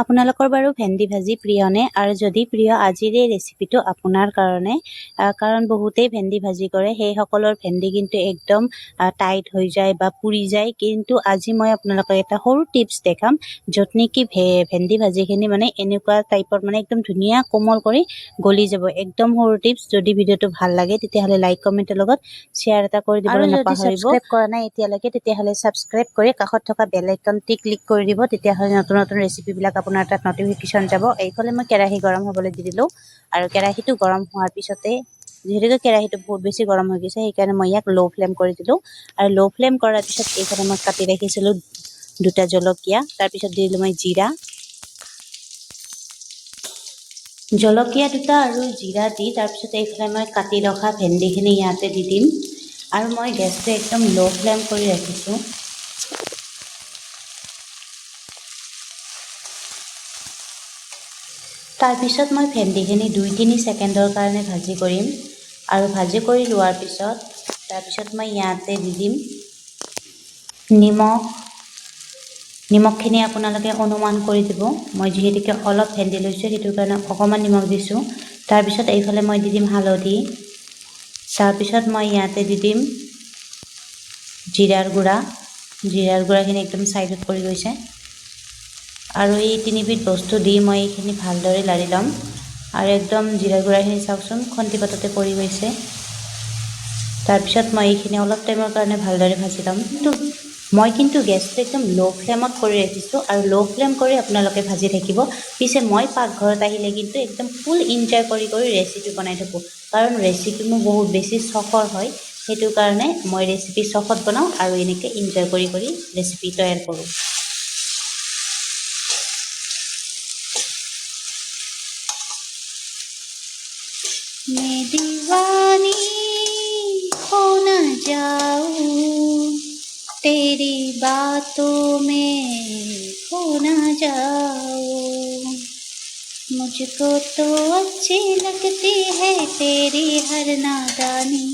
আপোনালোকৰ বাৰু ভেন্দি ভাজি প্ৰিয়নে? আৰু যদি প্ৰিয় আজিৰ এই ৰেচিপিটো আপোনাৰ কাৰণে, কাৰণ বহুতেই ভেন্দি ভাজি কৰে, সেইসকলৰ ভেন্দি কিন্তু একদম টাইট হৈ যায় বা পুৰি যায়। কিন্তু আজি মই আপোনালোকক এটা সৰু টিপছ দেখাম, য'ত নেকি ভেন্দি ভাজিখিনি মানে এনেকুৱা টাইপৰ মানে একদম ধুনীয়া কোমল কৰি গলি যাব। একদম সৰু টিপছ। যদি ভিডিঅ'টো ভাল লাগে তেতিয়াহ'লে লাইক কমেণ্টৰ লগত শ্বেয়াৰ এটা কৰি দিবলৈ নাপাহৰিব। আৰু যদি ছাবস্ক্ৰাইব কৰা নাই এতিয়ালৈকে তেতিয়াহ'লে ছাবস্ক্ৰাইব কৰি কাষত থকা বেল আইকনটি ক্লিক কৰি দিব। তেতিয়াহ'লে নতুন নতুন ৰেচিপিবিলাক আপোনাৰ তাত নটিফিকেশ্যন যাব। এইফালে মই কেৰাহী গৰম হ'বলৈ দি দিলোঁ, আৰু কেৰাহীটো গৰম হোৱাৰ পিছতে যিহেতুকে কেৰাহীটো বহুত বেছি গৰম হৈ গৈছে, সেইকাৰণে মই ইয়াক ল' ফ্লেম কৰি দিলোঁ। আৰু ল' ফ্লেম কৰাৰ পিছত এইফালে মই কাটি ৰাখিছিলোঁ দুটা জলকীয়া, তাৰপিছত দি দিলোঁ মই জিৰা, জলকীয়া দুটা আৰু জিৰা দি তাৰপিছত এইফালে মই কাটি ৰখা ভেন্দিখিনি ইয়াতে দি দিম। আৰু মই গেছটো একদম ল' ফ্লেম কৰি ৰাখিছোঁ। তাৰপিছত মই ভেন্দিখিনি 2-3 ছেকেণ্ডৰ কাৰণে ভাজি কৰিম। আৰু ভাজি কৰি লোৱাৰ পিছত তাৰপিছত মই ইয়াতে দি দিম নিমখখিনি আপোনালোকে অনুমান কৰি দিব। মই যিহেতুকে অলপ ভেন্দি লৈছোঁ, সেইটো কাৰণে অকণমান নিমখ দিছোঁ। তাৰপিছত এইফালে মই দি দিম হালধি, তাৰপিছত মই ইয়াতে দি দিম জিৰাৰ গুড়াখিনি একদম ছাইডত পৰি গৈছে। আৰু এই 3বিধ বস্তু দি মই এইখিনি ভালদৰে লাৰি ল'ম। আৰু একদম জিৰা গুড়াখিনি চাওকচোন খন্তি পাততে পৰি গৈছে। তাৰপিছত মই এইখিনি অলপ টাইমৰ কাৰণে ভালদৰে ভাজি ল'ম। মই কিন্তু গেছটো একদম ল' ফ্লেমত কৰি ৰাখিছোঁ, আৰু ল' ফ্লেম কৰি আপোনালোকে ভাজি থাকিব। পিছে মই পাকঘৰত আহিলে কিন্তু একদম ফুল এনজয় কৰি ৰেচিপি বনাই থাকোঁ, কাৰণ ৰেচিপি মোৰ বহুত বেছি চখৰ হয়। সেইটো কাৰণে মই ৰেচিপি চখত বনাওঁ আৰু এনেকৈ এনজয় কৰি ৰেচিপি তৈয়াৰ কৰোঁ। मैं दीवानी हो न जाऊं, तेरी बातों में खो न जाऊं, मुझको तो अच्छी लगती है तेरी हर नादानी,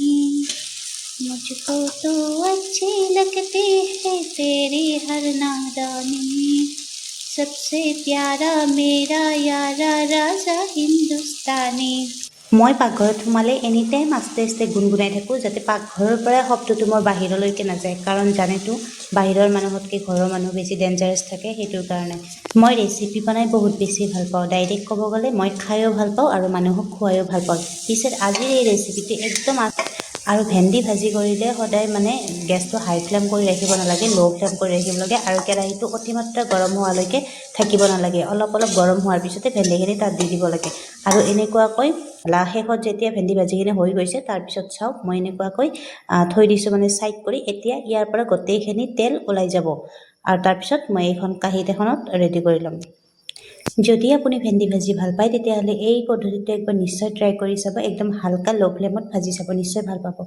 मुझको तो अच्छी लगती है तेरी हर नादानी, सबसे प्यारा मेरा यारा राजा हिंदुस्तानी। মই পাকঘৰত সোমালে এনি টাইম আস্তে আস্তে গুণগুণাই থাকোঁ, যাতে পাকঘৰৰ পৰা শব্দটো মোৰ বাহিৰলৈকে নাযায়। কাৰণ জানেতো বাহিৰৰ মানুহতকৈ ঘৰৰ মানুহ বেছি ডেঞ্জাৰাছ থাকে। সেইটোৰ কাৰণে মই ৰেচিপি বনাই বহুত বেছি ভাল পাওঁ। ডাইৰেক্ট ক'ব গ'লে মই খায়ো ভাল পাওঁ আৰু মানুহক খুৱায়ো ভাল পাওঁ। পিছত আজিৰ এই ৰেচিপিটো একদম আৰু ভেন্দি ভাজি কৰিলে সদায় মানে গেছটো হাই ফ্লেম কৰি ৰাখিব নালাগে, ল' ফ্লেম কৰি ৰাখিব লাগে। আৰু কেৰাহীটো অতিমাত্ৰা গৰম হোৱালৈকে থাকিব নালাগে। অলপ অলপ গৰম হোৱাৰ পিছতে ভেন্দিখিনি তাত দি দিব লাগে। আৰু এনেকুৱাকৈ শেষত যেতিয়া ভেন্দি ভাজিখিনি হৈ গৈছে, তাৰপিছত চাওক মই এনেকুৱাকৈ থৈ দিছোঁ মানে ছাইড কৰি। এতিয়া ইয়াৰ পৰা গোটেইখিনি তেল ওলাই যাব, আৰু তাৰপিছত মই এইখন কাঁহীত এখনত ৰেডি কৰি ল'ম। যদি আপুনি ভেন্দি ভাজি ভাল পায় তেতিয়াহ'লে এই পদ্ধতিটো একবাৰ নিশ্চয় ট্ৰাই কৰি চাব। একদম হালকা ল' ফ্লেমত ভাজি চাব, নিশ্চয় ভাল পাব।